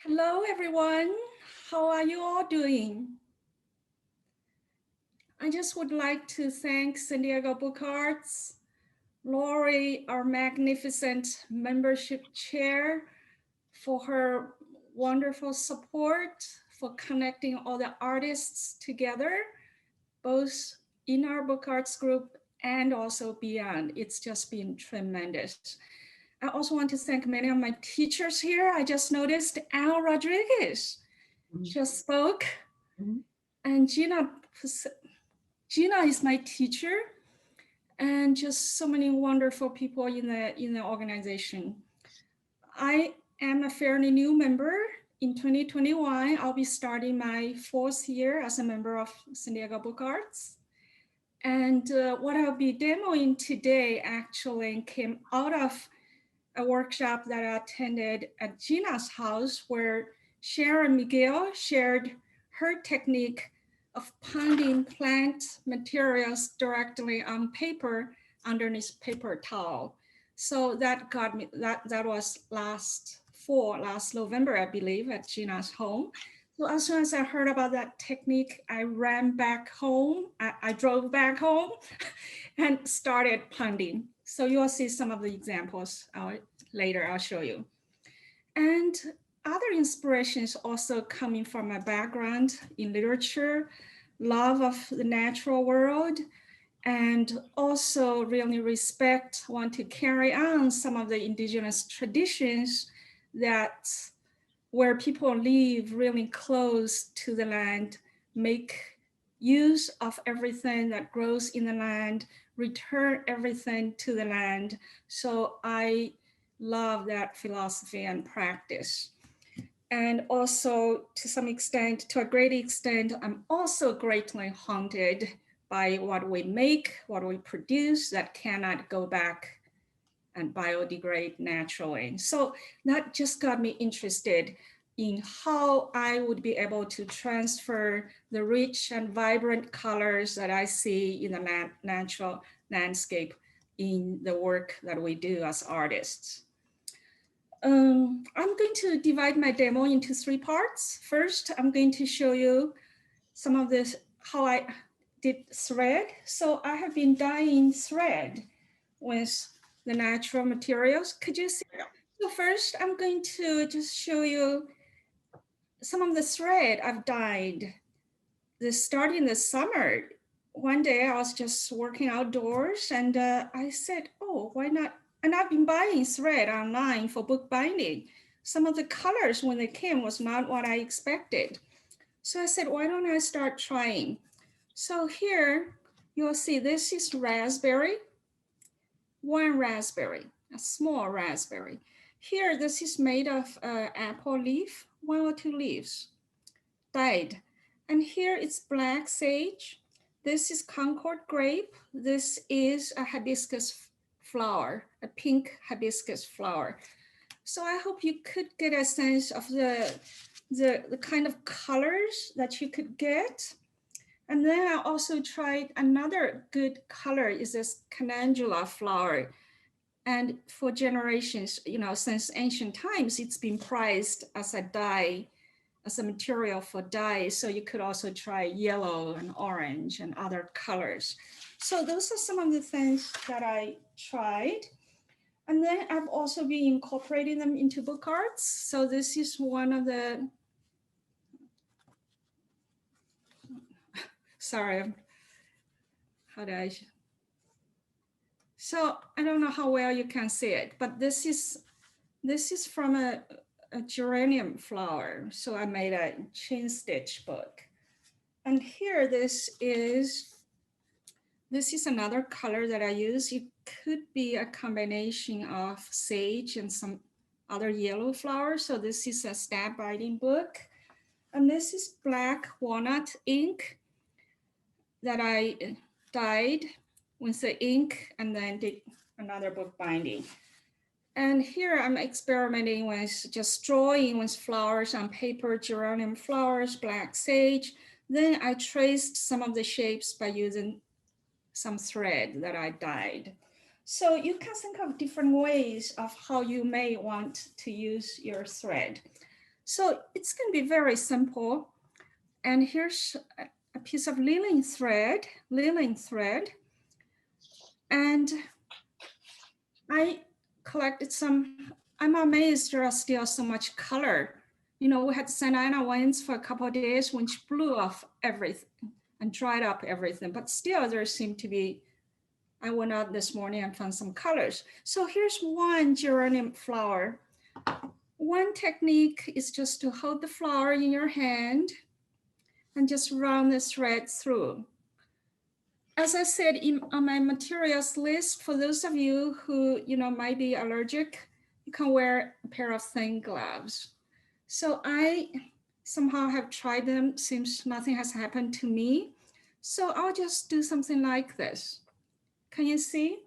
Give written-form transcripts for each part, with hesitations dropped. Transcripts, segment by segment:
Hello, everyone. How are you all doing? I just would like to thank San Diego Book Arts, Lori, our magnificent membership chair, for her wonderful support, for connecting all the artists together, both in our book arts group and also beyond. It's just been tremendous. I also want to thank many of my teachers here. I just noticed Al Rodriguez just spoke, Mhm. and Gina is my teacher, and just so many wonderful people in the organization. I am a fairly new member. In 2021, I'll be starting my fourth year as a member of San Diego Book Arts. And what I'll be demoing today actually came out of a workshop that I attended at Gina's house, where Sharon Miguel shared her technique of pounding plant materials directly on paper underneath paper towel. So that got me, that was last November, I believe, at Gina's home. So as soon as I heard about that technique, I ran back home. I drove back home and started pounding. So you'll see some of the examples later. I'll show you. And other inspirations also coming from my background in literature, love of the natural world, and also really respect, want to carry on some of the indigenous traditions that where people live really close to the land, make use of everything that grows in the land, return everything to the land. So I love that philosophy and practice. And also, to some extent, to a great extent, I'm also greatly haunted by what we make, what we produce that cannot go back and biodegrade naturally. So that just got me interested in how I would be able to transfer the rich and vibrant colors that I see in the natural landscape in the work that we do as artists. I'm going to divide my demo into three parts. First, I'm going to show you some of this, how I did thread. So I have been dyeing thread with the natural materials. Could you see? So first, I'm going to just show you some of the thread I've dyed. This starting this summer. One day I was just working outdoors, and I said, "Oh, why not?" And I've been buying thread online for bookbinding. Some of the colors when they came was not what I expected. So I said, "Why don't I start trying?" So here you'll see this is raspberry, one raspberry, a small raspberry. Here, this is made of apple leaf, one or two leaves, dyed. And here it's black sage. This is Concord grape. This is a hibiscus flower, a pink hibiscus flower. So I hope you could get a sense of the kind of colors that you could get. And then I also tried another good color is this calendula flower. And for generations, since ancient times, it's been prized as a dye, as a material for dye. So you could also try yellow and orange and other colors. So those are some of the things that I tried. And then I've also been incorporating them into book arts. So this is one of the, sorry, how do I, so I don't know how well you can see it, but this is from a geranium flower. So I made a chain stitch book. And here this is another color that I use. It could be a combination of sage and some other yellow flowers. So this is a stab binding book. And this is black walnut ink that I dyed with the ink and then did another book binding. And here I'm experimenting with just drawing with flowers on paper, geranium flowers, black sage. Then I traced some of the shapes by using some thread that I dyed. So you can think of different ways of how you may want to use your thread. So it's going to be very simple. And here's a piece of linen thread. And I collected some. I'm amazed there are still so much color. You know, we had Santa Ana winds for a couple of days, which blew off everything and dried up everything. But still, there seemed to be. I went out this morning and found some colors. So here's one geranium flower. One technique is just to hold the flower in your hand and just run the thread through. As I said on my materials list, for those of you who might be allergic, you can wear a pair of thin gloves. So I somehow have tried them, seems nothing has happened to me. So I'll just do something like this. Can you see?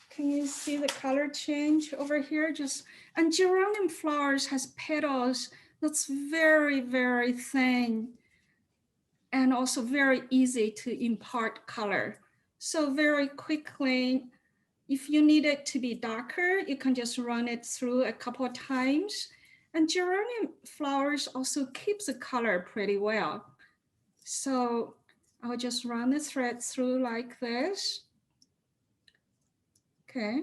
Can you see the color change over here? And geranium flowers has petals that's very, very thin and also very easy to impart color. So very quickly, if you need it to be darker, you can just run it through a couple of times. And geranium flowers also keeps the color pretty well. So I'll just run the thread through like this. Okay.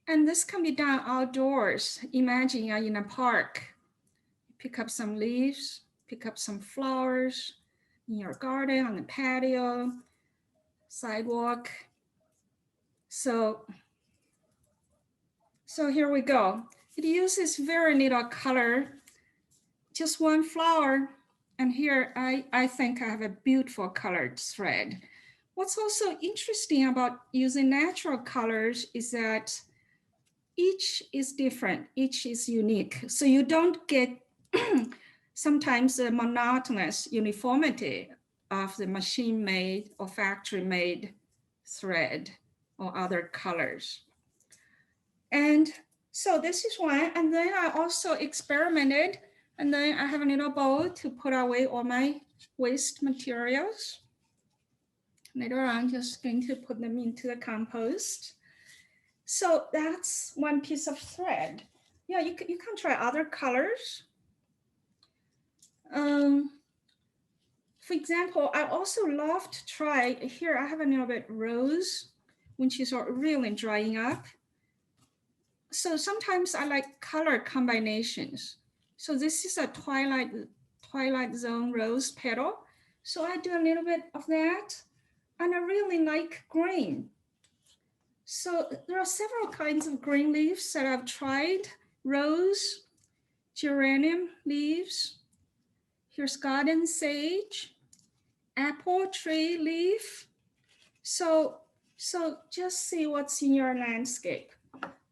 And this can be done outdoors. Imagine you're in a park. Pick up some leaves, pick up some flowers in your garden, on the patio, sidewalk. So here we go. It uses very little color, just one flower. And here I think I have a beautiful colored thread. What's also interesting about using natural colors is that each is different, each is unique. So you don't get sometimes the monotonous uniformity of the machine-made or factory-made thread or other colors. And so this is one. And then I also experimented, and then I have a little bowl to put away all my waste materials. Later on, just going to put them into the compost. So that's one piece of thread. Yeah, you can try other colors. For example, I also love to try, here I have a little bit rose, which is really drying up. So sometimes I like color combinations. So this is a twilight zone rose petal. So I do a little bit of that. And I really like green. So there are several kinds of green leaves that I've tried. Rose, geranium leaves. Here's garden sage, apple tree leaf. So just see what's in your landscape.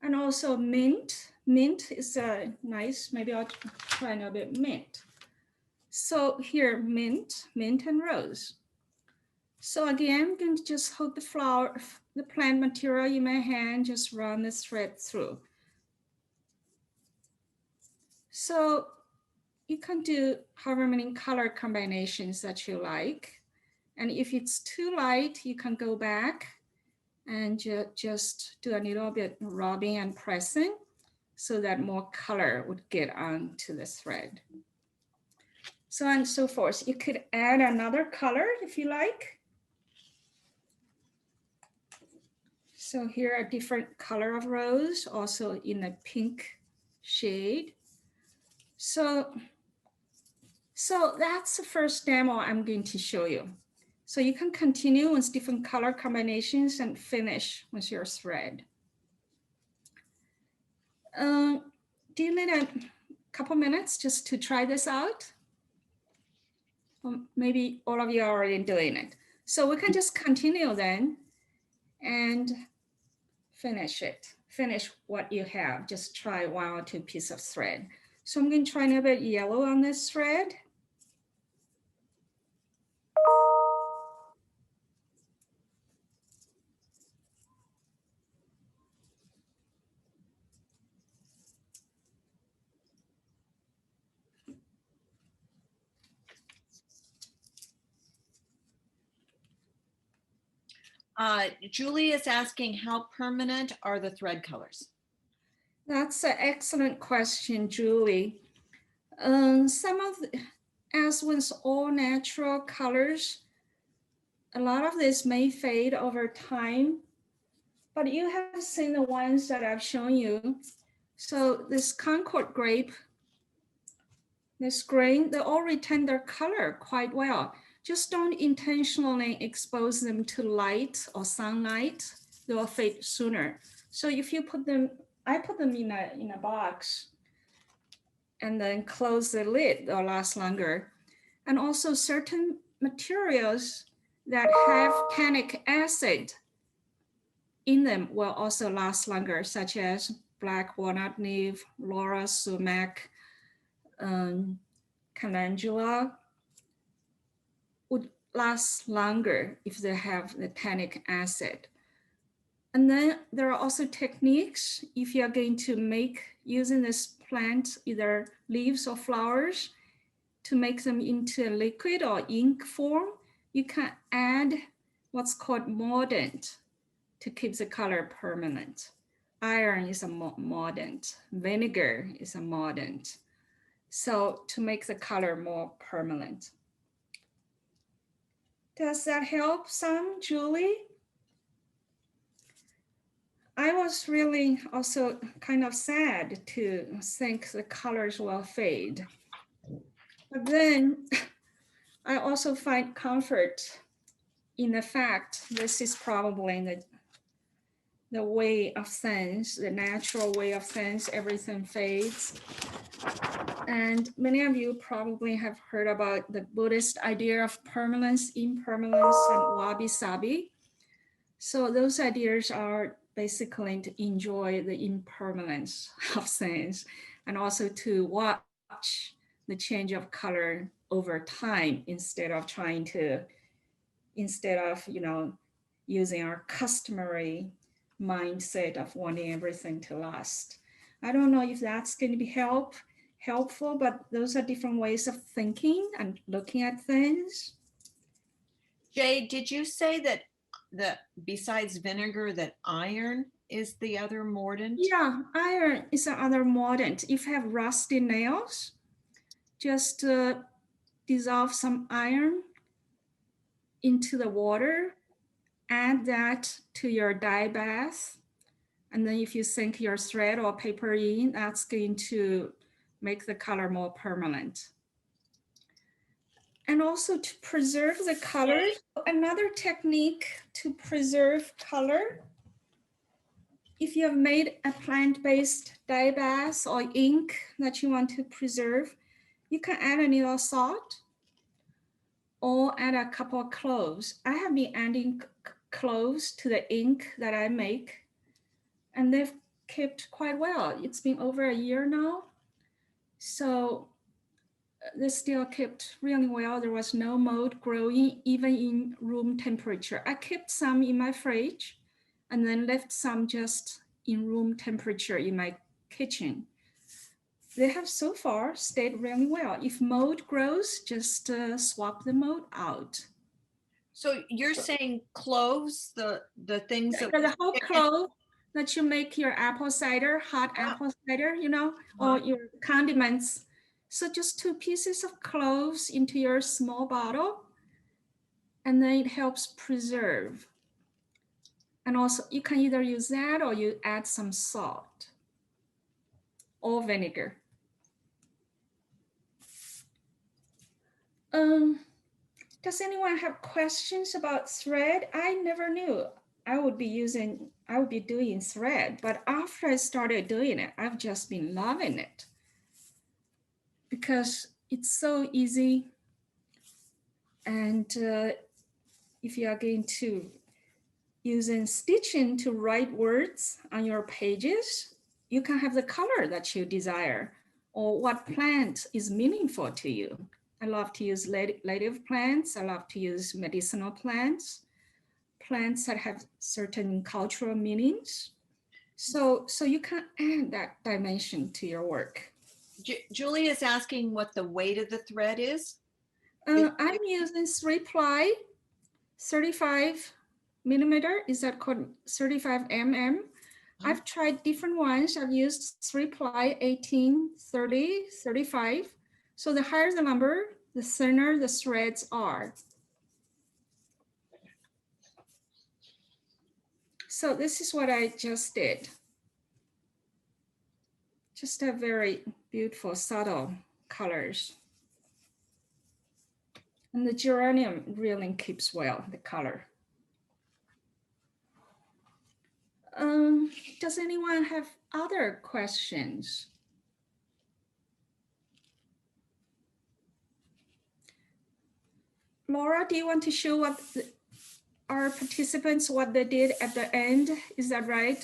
And also mint. Mint is a nice, maybe I'll try a little bit mint. So here, mint and rose. So again, I'm going to just hold the plant material in my hand, just run the thread through. So you can do however many color combinations that you like. And if it's too light, you can go back and just do a little bit rubbing and pressing so that more color would get onto the thread. So on and so forth. You could add another color if you like. So here a different color of rose, also in a pink shade. So that's the first demo I'm going to show you. So you can continue with different color combinations and finish with your thread. Do you need a couple minutes just to try this out? Well, maybe all of you are already doing it. So we can just continue then and finish it. Finish what you have. Just try one or two pieces of thread. So I'm going to try a little bit yellow on this thread. Julie is asking, how permanent are the thread colors? That's an excellent question, Julie. Some of the, as with all natural colors, a lot of this may fade over time, but you have seen the ones that I've shown you. So this Concord grape, this grain, they all retain their color quite well. Just don't intentionally expose them to light or sunlight. They will fade sooner. So if you put them, I put them in a box and then close the lid, they'll last longer. And also certain materials that have tannic acid in them will also last longer, such as black walnut leaf, laurel, sumac, calendula would last longer if they have the tannic acid. And then there are also techniques if you're going to make using this plant, either leaves or flowers, to make them into a liquid or ink form. You can add what's called mordant to keep the color permanent. Iron is a mordant. Vinegar is a mordant. So to make the color more permanent. Does that help some, Julie? I was really also kind of sad to think the colors will fade. But then I also find comfort in the fact this is probably the way of things, the natural way of things, everything fades. And many of you probably have heard about the Buddhist idea of permanence, impermanence, and wabi-sabi. So those ideas are basically to enjoy the impermanence of things and also to watch the change of color over time instead of using our customary mindset of wanting everything to last. I don't know if that's going to be helpful, but those are different ways of thinking and looking at things. Jay, did you say that besides vinegar that iron is the other mordant? Yeah, iron is another mordant. If you have rusty nails, just dissolve some iron into the water, add that to your dye bath, and then if you sink your thread or paper in, that's going to make the color more permanent. And also to preserve the colors, another technique to preserve color, if you have made a plant-based dye bath or ink that you want to preserve, you can add a little salt or add a couple of cloves. I have been adding cloves to the ink that I make, and they've kept quite well. It's been over a year now. So they still kept really well. There was no mold growing, even in room temperature. I kept some in my fridge and then left some just in room temperature in my kitchen. They have so far stayed really well. If mold grows, just swap the mold out. So you're saying cloves, the things that The whole clove that you make your apple cider, hot apple cider, or your condiments. So just 2 pieces of cloves into your small bottle, and then it helps preserve. And also you can either use that or you add some salt or vinegar. Does anyone have questions about thread? I never knew I would be doing thread, but after I started doing it, I've just been loving it because it's so easy. And if you are going to using stitching to write words on your pages, you can have the color that you desire or what plant is meaningful to you. I love to use native plants. I love to use medicinal plants, plants that have certain cultural meanings. So you can add that dimension to your work. Julie is asking what the weight of the thread is. I'm using 3-ply, 35 millimeter. Is that called 35 mm? I've tried different ones. I've used 3-ply, 18, 30, 35. So the higher the number, the thinner the threads are. So this is what I just did. Just a very beautiful, subtle colors. And the geranium really keeps well, the color. Does anyone have other questions? Laura, do you want to show what our participants, what they did at the end? Is that right?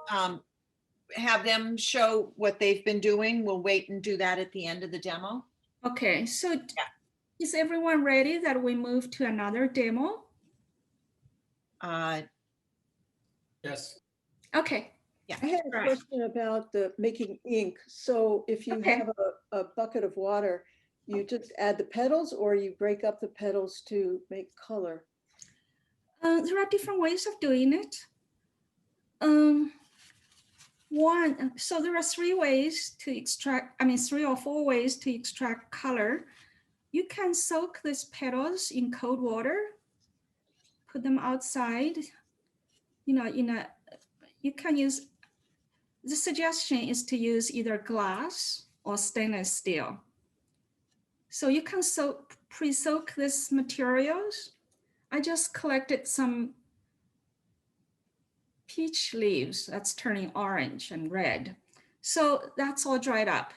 Have them show what they've been doing. We'll wait and do that at the end of the demo. Okay, so is everyone ready that we move to another demo? Yes. Okay. Yeah. I had a question about the making ink. So if you have a bucket of water, you just add the petals or you break up the petals to make color? There are different ways of doing it. So there are 3 ways to extract, 3 or 4 ways to extract color. You can soak these petals in cold water, put them outside, you can use, the suggestion is to use either glass or stainless steel. So you can pre-soak these materials. I just collected some peach leaves that's turning orange and red. So that's all dried up.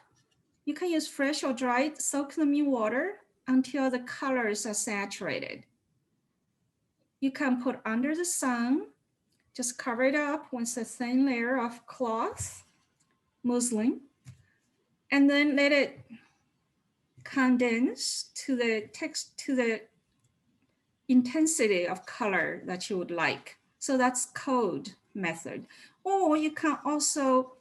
You can use fresh or dried, soak them in water until the colors are saturated. You can put under the sun, just cover it up with a thin layer of cloth, muslin, and then let it condense to the intensity of color that you would like. So that's cold method. Or you can also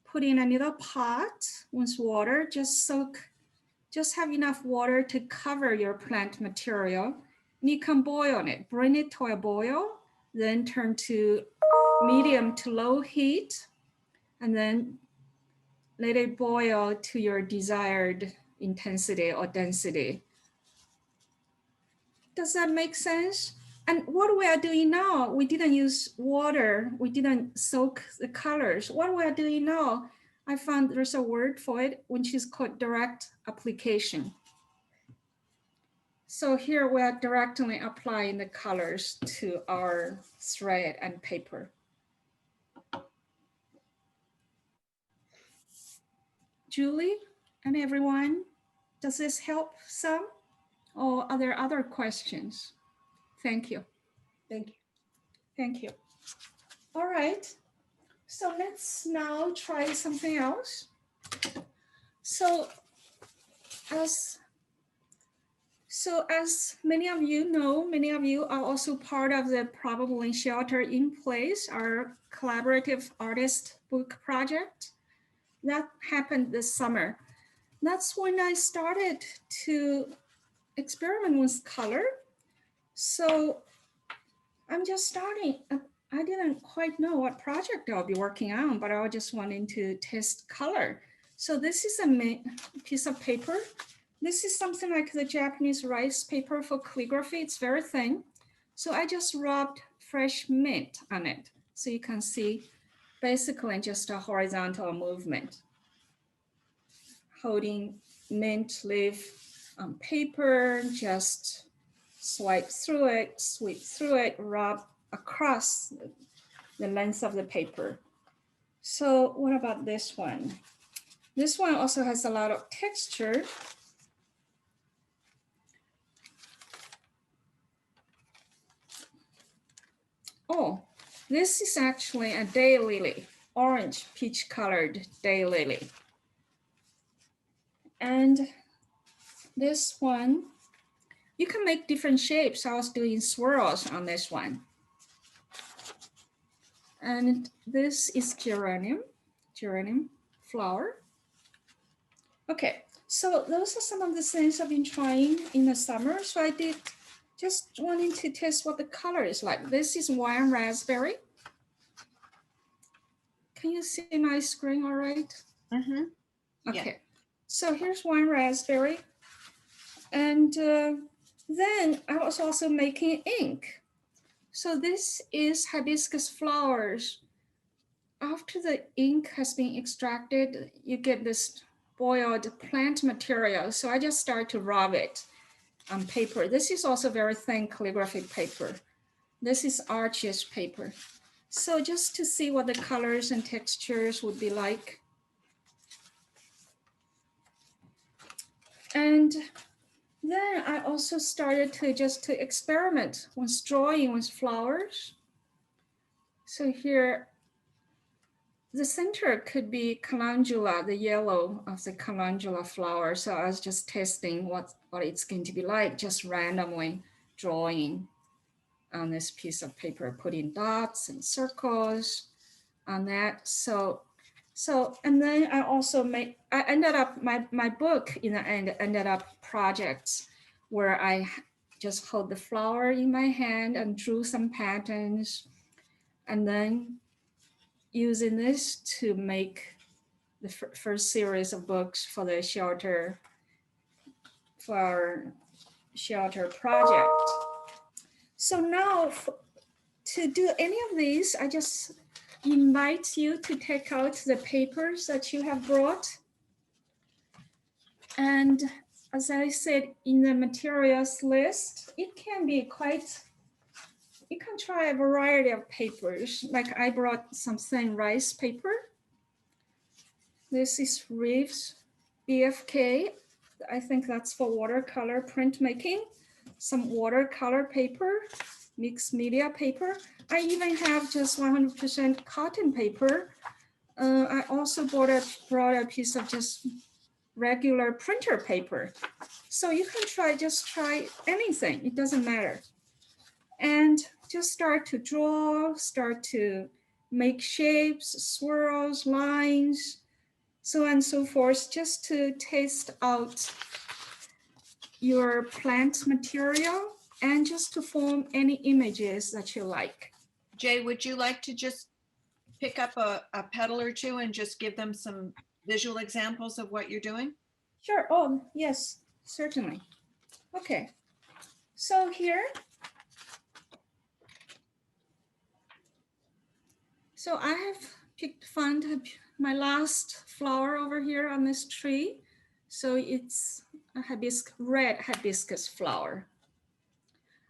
put in a little pot with water, just have enough water to cover your plant material. And you can boil it, bring it to a boil, then turn to medium to low heat, and then let it boil to your desired intensity or density. Does that make sense? And what we are doing now, we didn't use water, we didn't soak the colors. What we are doing now, I found there's a word for it, which is called direct application. So here we are directly applying the colors to our thread and paper. Julie and everyone, does this help some? Or are there other questions? Thank you. Thank you. Thank you. All right. So let's now try something else. So as many of you know, many of you are also part of the Probably Shelter in Place, our collaborative artist book project. That happened this summer. That's when I started to experiment with color. So I'm just starting. I didn't quite know what project I'll be working on, but I was just wanting to test color. So this is a piece of paper. This is something like the Japanese rice paper for calligraphy. It's very thin. So I just rubbed fresh mint on it. So you can see basically just a horizontal movement. Holding mint leaf on paper, just swipe through it, sweep through it, rub across the length of the paper. So what about this one? This one also has a lot of texture. Oh, this is actually a daylily, orange peach colored daylily. And this one, you can make different shapes. I was doing swirls on this one. And this is geranium flower. Okay, so those are some of the things I've been trying in the summer. So I did just wanting to test what the color is like. This is wine raspberry. can you see my screen all right? Mhm. Yeah. Okay, so here's one raspberry. And then I was also making ink. So this is hibiscus flowers. After the ink has been extracted, you get this boiled plant material. So I just start to rub it on paper. This is also very thin calligraphic paper. This is arches paper. So just to see what the colors and textures would be like. And then I also started to experiment with drawing with flowers. So here, the center could be calendula, the yellow of the calendula flower. So I was just testing what it's going to be like, just randomly drawing on this piece of paper, putting dots and circles on that. So and then I also I ended up, my book in the end ended up projects where I just hold the flower in my hand and drew some patterns, and then using this to make the first series of books for the shelter, for our shelter project. So now to do any of these, I just invite you to take out the papers that you have brought. And as I said in the materials list, it can be quite, you can try a variety of papers. Like I brought some thin rice paper. This is Reeves BFK. I think that's for watercolor printmaking. Some watercolor paper, mixed media paper. I even have just 100% cotton paper. I also brought a piece of just regular printer paper. So you can just try anything, it doesn't matter. And just start to draw, start to make shapes, swirls, lines, so on and so forth, just to taste out your plant material and just to form any images that you like. Jay, would you like to just pick up a petal or two and just give them some visual examples of what you're doing? Sure. Oh, yes, certainly. Okay. So here, so I have found my last flower over here on this tree. So it's a red hibiscus flower.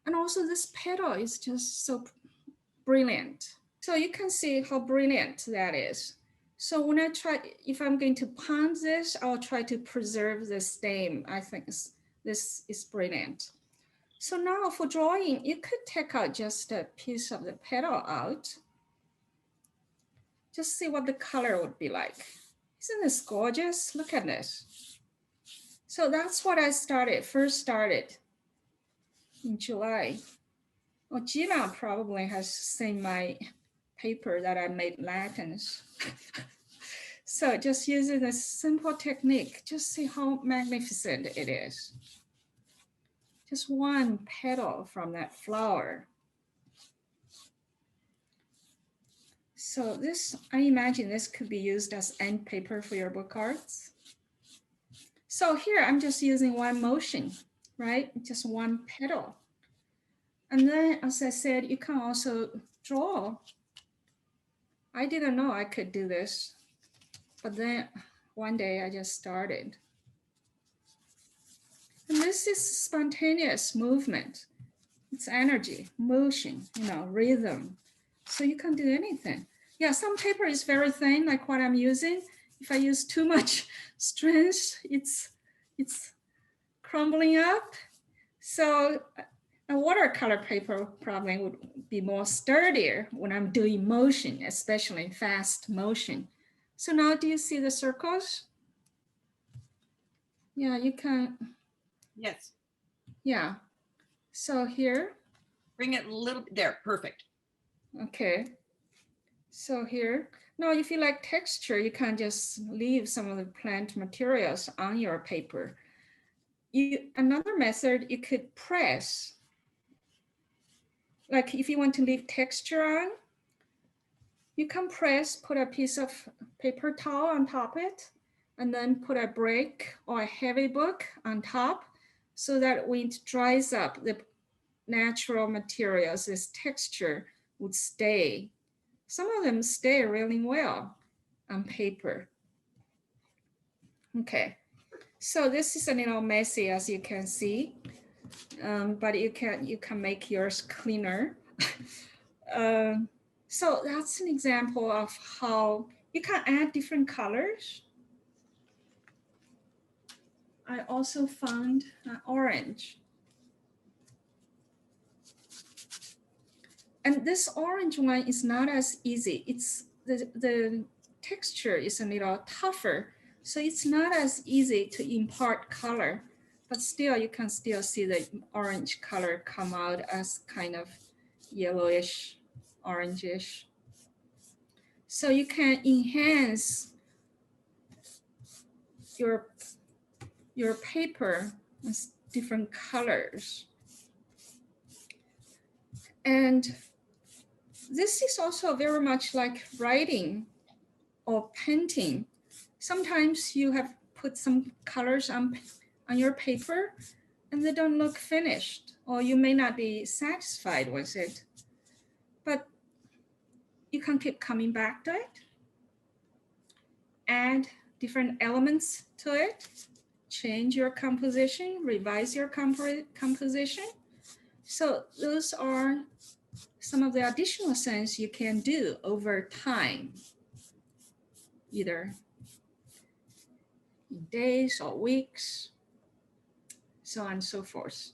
And also this petal is just so brilliant. So you can see how brilliant that is. So when I try, if I'm going to pound this, I'll try to preserve the stem. I think this is brilliant. So now for drawing, you could take out just a piece of the petal out. Just see what the color would be like. Isn't this gorgeous? Look at this. So that's what I first started in July. Well, Gina probably has seen my paper that I made lanterns. So just using a simple technique, just see how magnificent it is. Just one petal from that flower. So this, I imagine this could be used as end paper for your book arts. So here I'm just using one motion, right? Just one petal. And then, as I said, you can also draw. I didn't know I could do this, but then one day I just started. And this is spontaneous movement. It's energy, motion, rhythm. So you can do anything. Yeah, some paper is very thin, like what I'm using. If I use too much strength, it's crumbling up. So a watercolor paper probably would be more sturdier when I'm doing motion, especially fast motion. So now do you see the circles? Yeah, you can. Yes. Yeah. So here. Bring it a little, there, perfect. Okay. So here. Now, if you like texture, you can just leave some of the plant materials on your paper. Another method, you could press. Like if you want to leave texture on, You can press, put a piece of paper towel on top it, and then put a brick or a heavy book on top so that when it dries up, the natural materials, this texture would stay. Some of them stay really well on paper. Okay, so this is a little messy as you can see, but you can make yours cleaner. So that's an example of how you can add different colors. I also found orange. And this orange one is not as easy. It's the texture is a little tougher. So it's not as easy to impart color, but still you can still see the orange color come out as kind of yellowish, orangish. So you can enhance your paper with different colors. And this is also very much like writing or painting. Sometimes you have put some colors on your paper and they don't look finished, or you may not be satisfied with it. But you can keep coming back to it, add different elements to it, change your composition, revise your composition. So those are some of the additional things you can do over time, either in days or weeks, so on and so forth.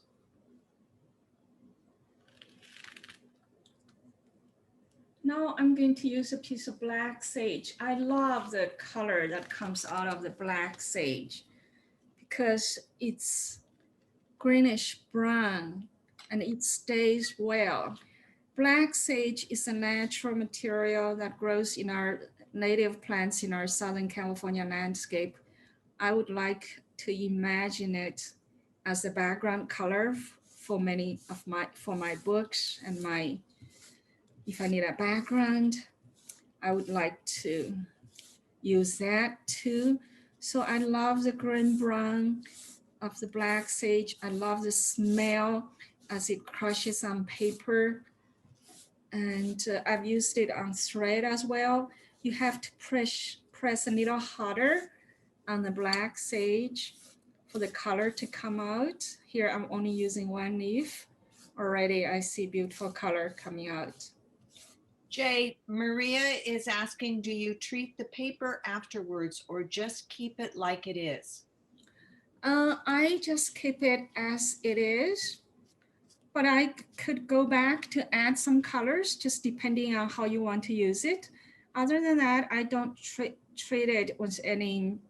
Now I'm going to use a piece of black sage. I love the color that comes out of the black sage because it's greenish brown and it stays well. Black sage is a natural material that grows in our native plants in our Southern California landscape. I would like to imagine it as a background color for many of my books and if I need a background, I would like to use that too. So I love the green brown of the black sage. I love the smell as it crushes on paper. And I've used it on thread as well. You have to press a little harder on the black sage for the color to come out. Here I'm only using one leaf. Already I see beautiful color coming out. Jay, Maria is asking, do you treat the paper afterwards or just keep it like it is? I just keep it as it is, but I could go back to add some colors just depending on how you want to use it. Other than that, I don't treat it with any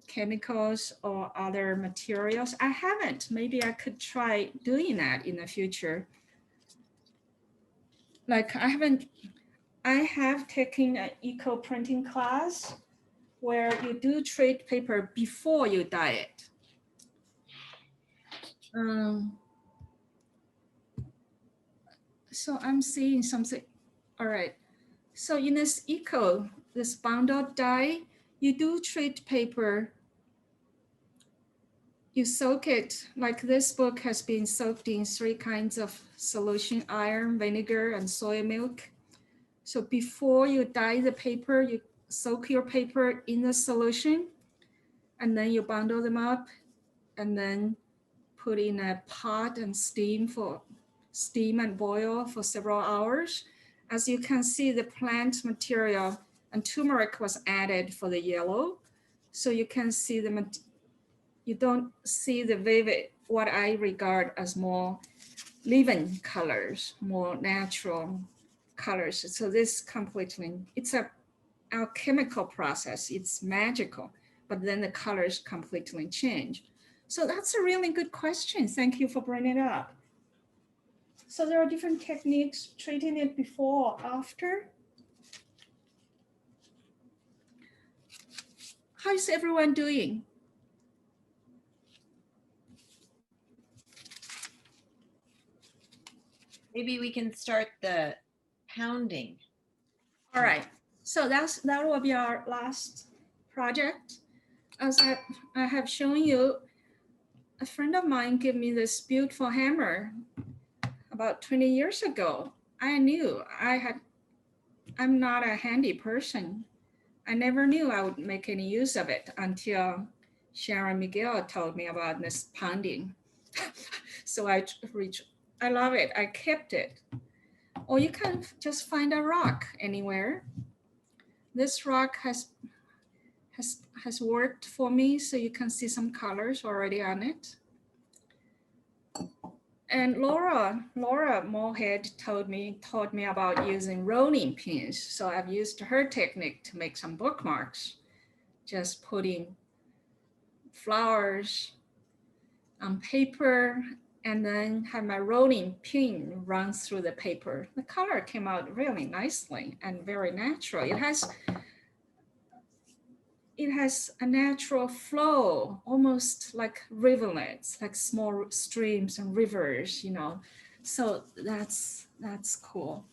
chemicals or other materials. I haven't. Maybe I could try doing that in the future. Like I have taken an eco printing class where you do treat paper before you dye it. So I'm seeing something. All right. So in this bundled dye, you do treat paper. You soak it, like this book has been soaked in 3 kinds of solution: iron, vinegar, and soy milk. So before you dye the paper, you soak your paper in the solution, and then you bundle them up, and then put in a pot and steam and boil for several hours. As you can see, the plant material and turmeric was added for the yellow. So you can see you don't see the vivid, what I regard as more leaven colors, more natural colors. So this completely, it's a alchemical process, it's magical, but then the colors completely change. So that's a really good question. Thank you for bringing it up. So there are different techniques, treating it before or after. How's everyone doing? Maybe we can start the pounding. All right, so that will be our last project. As I have shown you, a friend of mine gave me this beautiful hammer about 20 years ago. I knew I'm not a handy person. I never knew I would make any use of it until Sharon Miguel told me about this pounding. So I love it. I kept it. Or you can just find a rock anywhere. This rock has worked for me, so you can see some colors already on it. And Laura Moorhead taught me about using rolling pins. So I've used her technique to make some bookmarks, just putting flowers on paper and then have my rolling pin run through the paper. The color came out really nicely and very natural. It has a natural flow, almost like rivulets, like small streams and rivers, you know. So that's cool.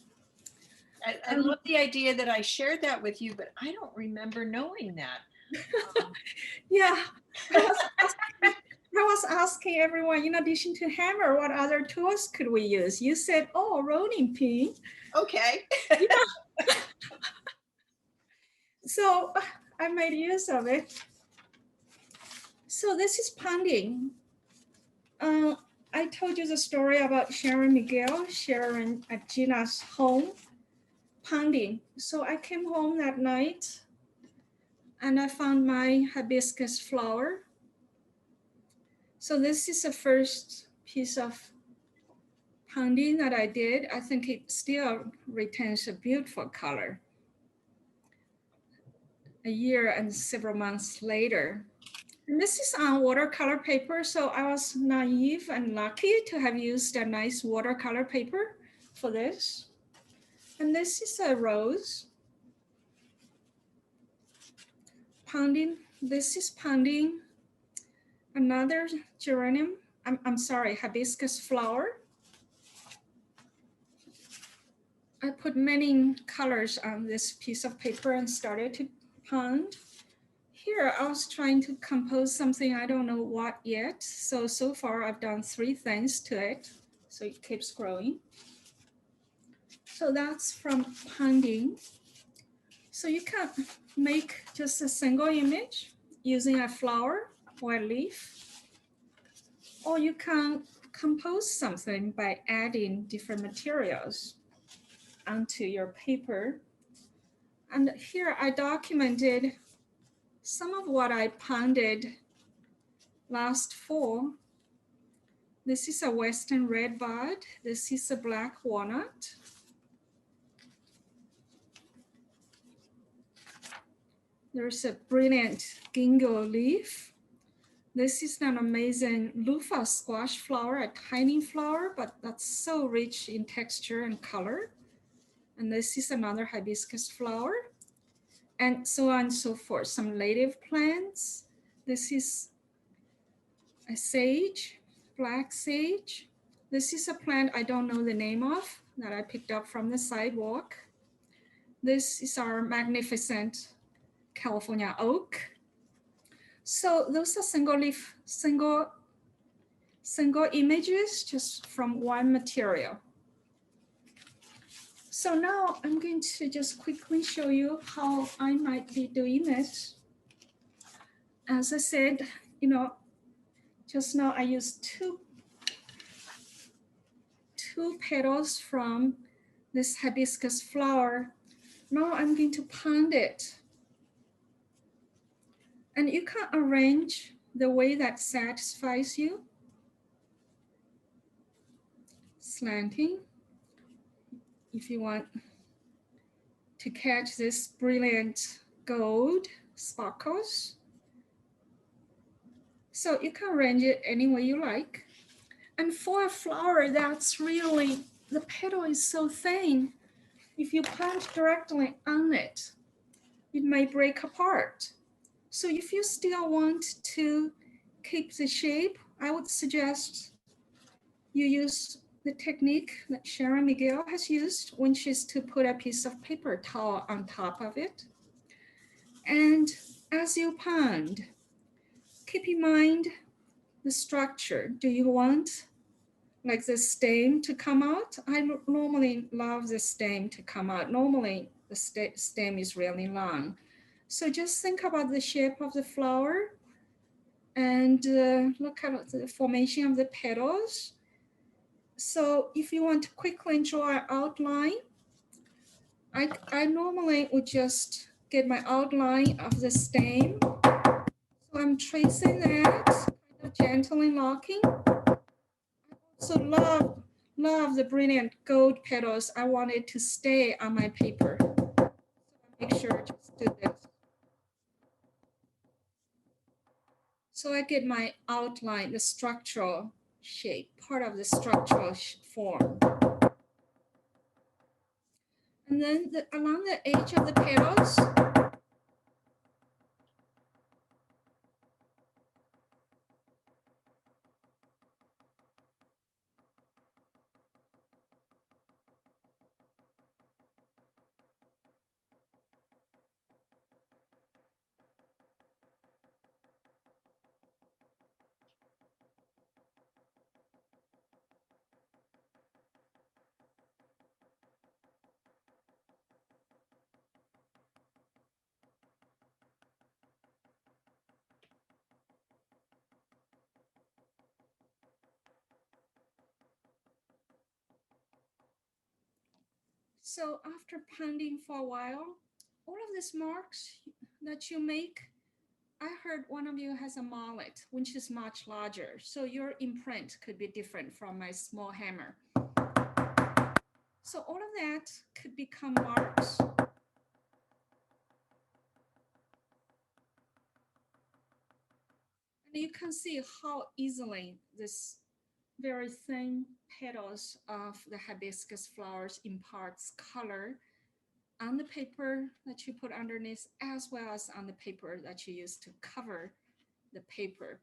I love the idea that I shared that with you, but I don't remember knowing that. Yeah, I was asking everyone, in addition to hammer, what other tools could we use? You said, oh, rolling pin. Okay. So I made use of it. So this is pounding. I told you the story about Sharon Miguel, Sharon at Gina's home, pounding. So I came home that night and I found my hibiscus flower. So this is the first piece of pounding that I did. I think it still retains a beautiful color. A year and several months later. And this is on watercolor paper. So I was naive and lucky to have used a nice watercolor paper for this. And this is a rose. Pounding, this is pounding. Another geranium, I'm sorry, hibiscus flower. I put many colors on this piece of paper and started to pound. Here, I was trying to compose something, I don't know what yet. So far I've done 3 things to it. So it keeps growing. So that's from pounding. So you can make just a single image using a flower or a leaf, or you can compose something by adding different materials onto your paper. And here I documented some of what I pounded last fall. This is a Western red bud. This is a black walnut. There's a brilliant ginkgo leaf. This is an amazing loofah squash flower, a tiny flower, but that's so rich in texture and color. And this is another hibiscus flower, and so on and so forth. Some native plants. This is a sage, black sage. This is a plant I don't know the name of that I picked up from the sidewalk. This is our magnificent California oak. So those are single images just from one material. So now I'm going to just quickly show you how I might be doing this. As I said, just now I used two petals from this hibiscus flower. Now I'm going to pound it. And you can arrange the way that satisfies you. Slanting, if you want to catch this brilliant gold sparkles. So you can arrange it any way you like. And for a flower that's really, the petal is so thin, if you punch directly on it, it may break apart. So if you still want to keep the shape, I would suggest you use the technique that Sharon Miguel has used, which is to put a piece of paper towel on top of it. And as you pound, keep in mind the structure. Do you want like the stem to come out? I normally love the stem to come out. Normally the stem is really long. So just think about the shape of the flower and look at the formation of the petals. So if you want to quickly draw an outline, I normally would just get my outline of the stem. So I'm tracing that, kind of gently locking. I also love the brilliant gold petals. I want it to stay on my paper. So I make sure to just do this. So I get my outline, the structural shape, part of the structural form. And then along the edge of the petals, so after pounding for a while, all of these marks that you make, I heard one of you has a mallet, which is much larger. So your imprint could be different from my small hammer. So all of that could become marks. And you can see how easily this very thin petals of the hibiscus flowers imparts color on the paper that you put underneath, as well as on the paper that you use to cover the paper.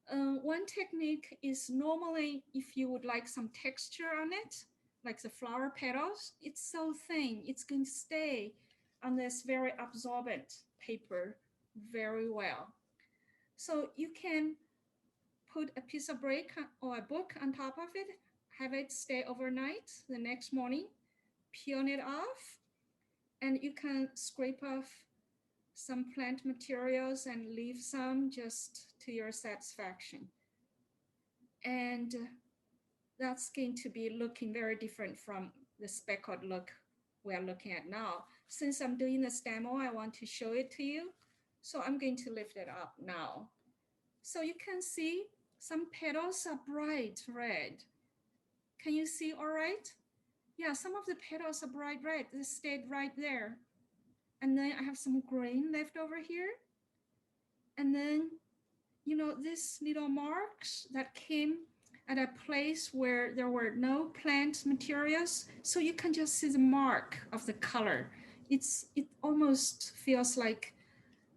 One technique is normally if you would like some texture on it, like the flower petals, it's so thin, it's going to stay on this very absorbent paper very well. So you can put a piece of brick or a book on top of it, have it stay overnight. The next morning, peel it off, and you can scrape off some plant materials and leave some just to your satisfaction. And that's going to be looking very different from the speckled look we're looking at now. Since I'm doing this demo, I want to show it to you. So I'm going to lift it up now. So you can see some petals are bright red. Can you see all right? Yeah, some of the petals are bright red. They stayed right there. And then I have some green left over here. And then, you know, these little marks that came at a place where there were no plant materials. So you can just see the mark of the color. It almost feels like,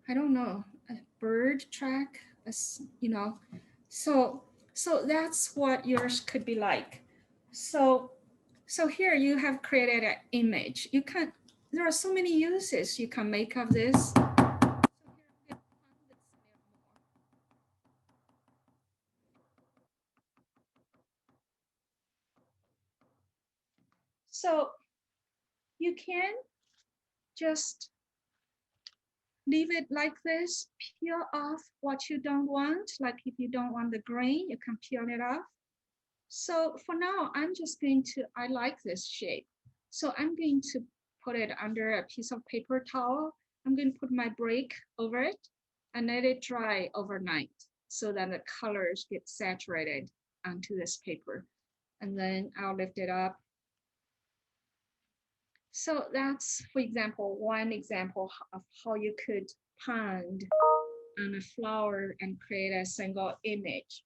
I don't know, a bird track, you know. So that's what yours could be like. So here you have created an image. You can, there are so many uses you can make of this. So you can just leave it like this, peel off what you don't want. Like if you don't want the grain, you can peel it off. So for now, I'm just going to, I like this shape. So I'm going to put it under a piece of paper towel. I'm going to put my brick over it and let it dry overnight so that the colors get saturated onto this paper. And then I'll lift it up. So that's, for example, one example of how you could pound on a flower and create a single image.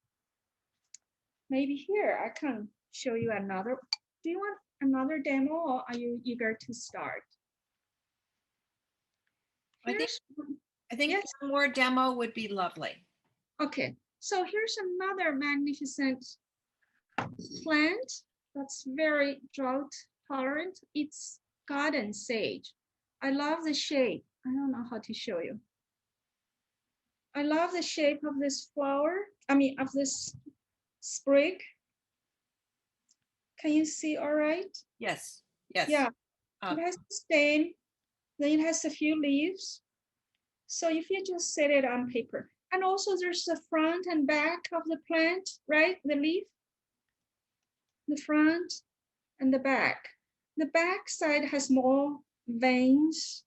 Maybe here I can show you another. Do you want another demo or are you eager to start? I think yes. one more demo would be lovely. Okay, so here's another magnificent plant that's very drought tolerant. It's garden sage. I love the shape. I don't know how to show you. I love the shape of this flower. I mean, of this sprig. Can you see all right? Yes, yes. Yeah, Uh, it has a stem, then it has a few leaves. So if you just set it on paper, and also there's the front and back of the plant, right? The leaf, the front and the back. The back side has more veins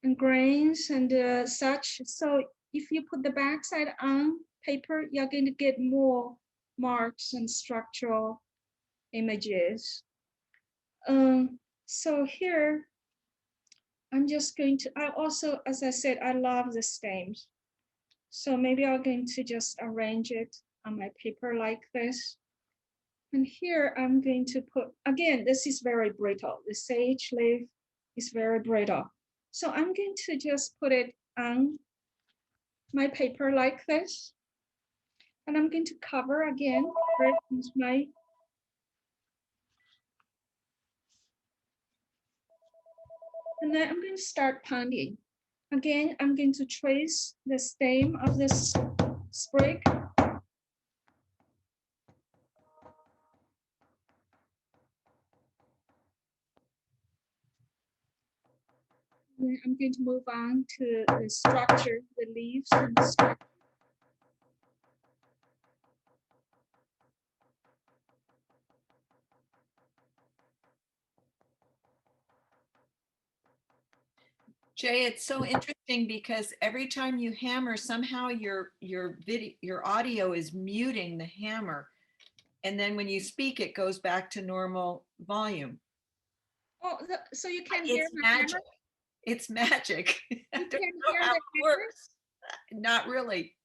and grains and such. So if you put the back side on paper, you're going to get more marks and structural images. So here, I'm just going to, I also, as I said, I love the stems. So maybe I'm going to just arrange it on my paper like this. And here I'm going to put, again, this is very brittle. The sage leaf is very brittle. So I'm going to just put it on my paper like this. And I'm going to cover again with my, and then I'm going to start pounding. Again, I'm going to trace the stem of this sprig. Then I'm going to move on to the structure, the leaves and the structure. Jay, it's so interesting because every time you hammer, somehow your audio is muting the hammer. And then when you speak, it goes back to normal volume. Oh, so you can hear It's my hammer? magic. It's magic. I You don't can know hear how the it hammer? works. Not really.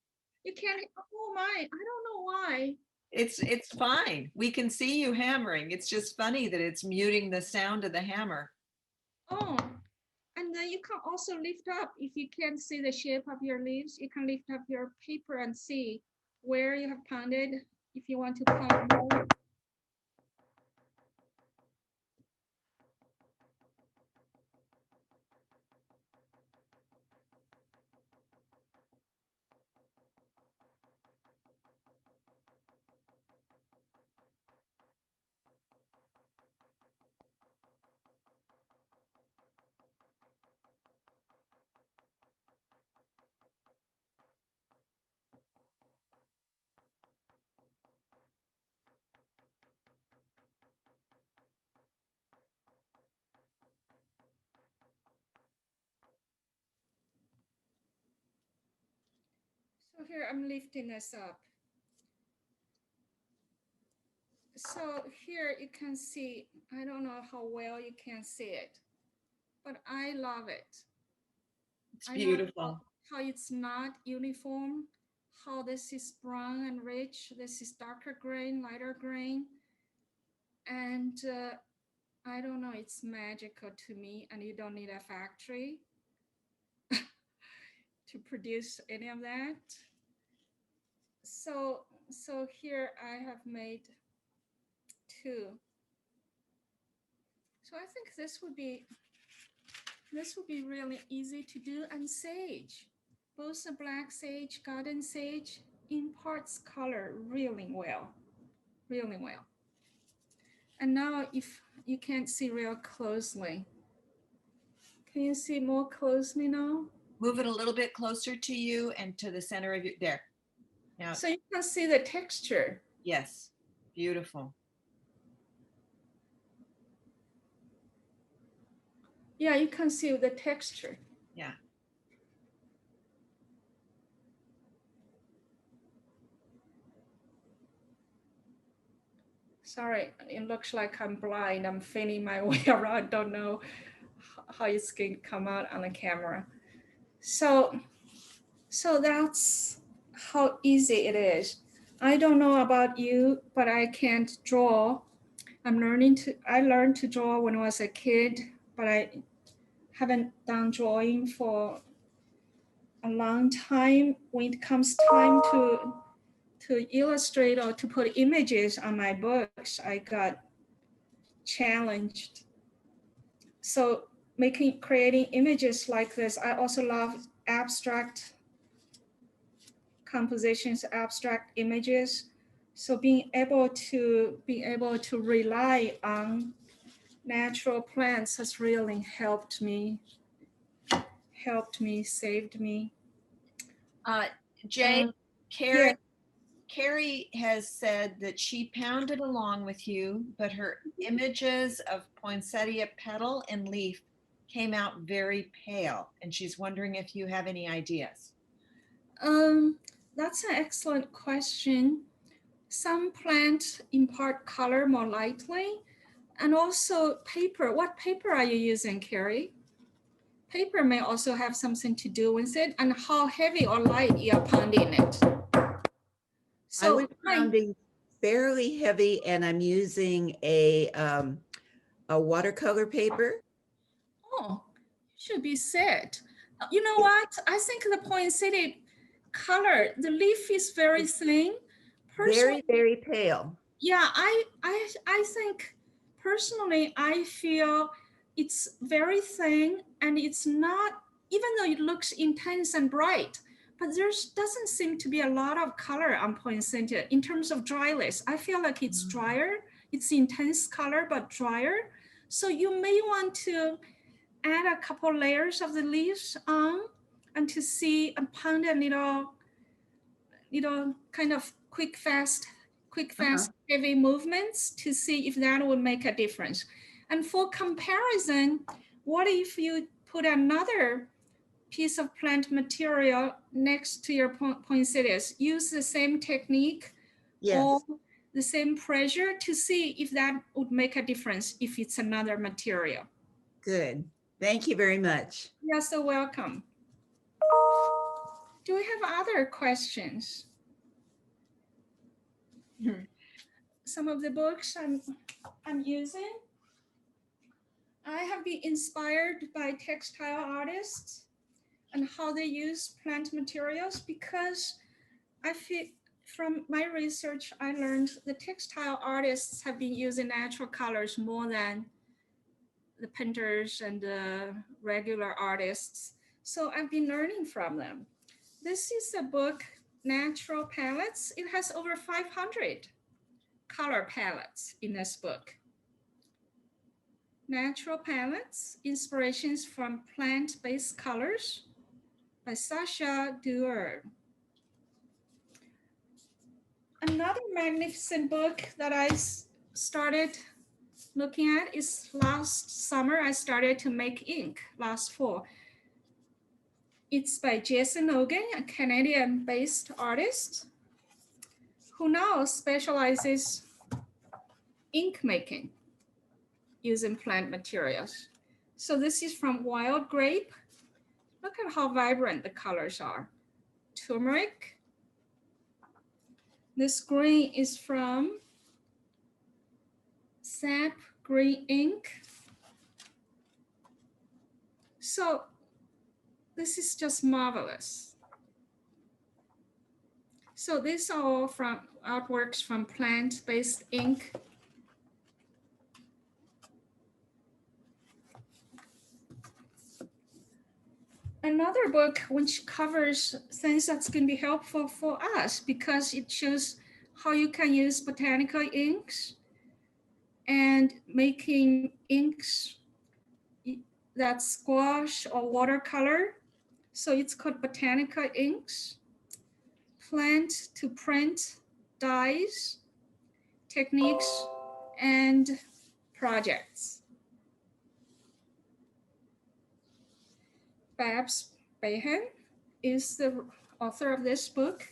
You can't, oh my, I don't know why. It's fine. We can see you hammering. It's just funny that it's muting the sound of the hammer. Oh, and then you can also lift up, if you can't see the shape of your leaves, you can lift up your paper and see where you have pounded, if you want to pound more. So here I'm lifting this up. So here you can see, I don't know how well you can see it, but I love it. It's I beautiful. love how it's not uniform, how this is brown and rich, this is darker grain, lighter grain. And I don't know, it's magical to me, and you don't need a factory to produce any of that. So here I have made two. So I think this would be really easy to do. And sage, both the black sage, garden sage, imparts color really well, really well. And now if you can't see real closely, can you see more closely now? Move it a little bit closer to you and to the center of your, there. Now, So you can see the texture. yes, beautiful. Yeah, you can see the texture. Yeah. Sorry, it looks like I'm blind. I'm feeling my way around. Don't know how it's going to come out on the camera. So that's how easy it is. I don't know about you, but I can't draw. I learned to draw when I was a kid, but I haven't done drawing for a long time. When it comes time to illustrate or to put images on my books, I got challenged. So creating images like this. I also love abstract compositions, abstract images. So being able to rely on natural plants has really helped me, saved me. Jay, Um, Carrie, Carrie has said that she pounded along with you, but her images of poinsettia petal and leaf came out very pale, and she's wondering if you have any ideas. That's an excellent question. Some plants impart color more lightly, and also paper. What paper are you using, Carrie? Paper may also have something to do with it, and how heavy or light you're pounding it. I was pounding fairly heavy, and I'm using a watercolor paper. Oh, should be said. You know what? I think the poinsettia color, the leaf is very thin. Very, very pale. Yeah, I think personally, I feel it's very thin, and it's not, even though it looks intense and bright, but there doesn't seem to be a lot of color on poinsettia in terms of dryness. I feel like it's drier. It's intense color, but drier. So you may want to add a couple layers of the leaves on, and to see and pound a little kind of quick, fast, heavy movements to see if that would make a difference. And for comparison, what if you put another piece of plant material next to your poinsettias? Use the same technique, Yes. or the same pressure, to see if that would make a difference if it's another material. Good. Thank you very much. You're so welcome. Do we have other questions? Some of the books I'm using, I have been inspired by textile artists and how they use plant materials, because I feel from my research, I learned the textile artists have been using natural colors more than the painters and the regular artists. So I've been learning from them. This is a book, Natural Palettes. It has over 500 color palettes in this book. Natural Palettes, Inspirations from Plant-Based Colors by Sasha Duer. Another magnificent book that I started looking at is last summer. I started to make ink last fall. It's by Jason Logan, a Canadian-based artist who now specializes ink making using plant materials. So this is from wild grape. Look at how vibrant the colors are. Turmeric. This green is from sap green ink. So this is just marvelous. So these are all from artworks from plant-based ink. Another book which covers things that's going to be helpful for us, because it shows how you can use botanical inks and making inks that squash or watercolor. So it's called Botanical Inks, Plant to Print Dyes, Techniques, and Projects. Babs Behan is the author of this book.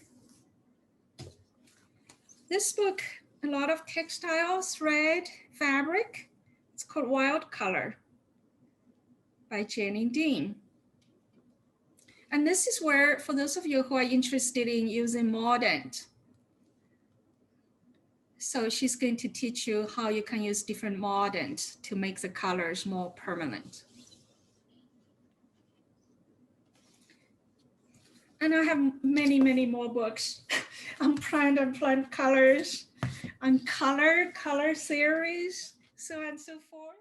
This book, a lot of textile, thread, fabric. It's called Wild Color by Jenny Dean. And this is where, for those of you who are interested in using mordant, so she's going to teach you how you can use different mordant to make the colors more permanent. And I have many, many more books on plant and plant colors, on color series. so on and so forth.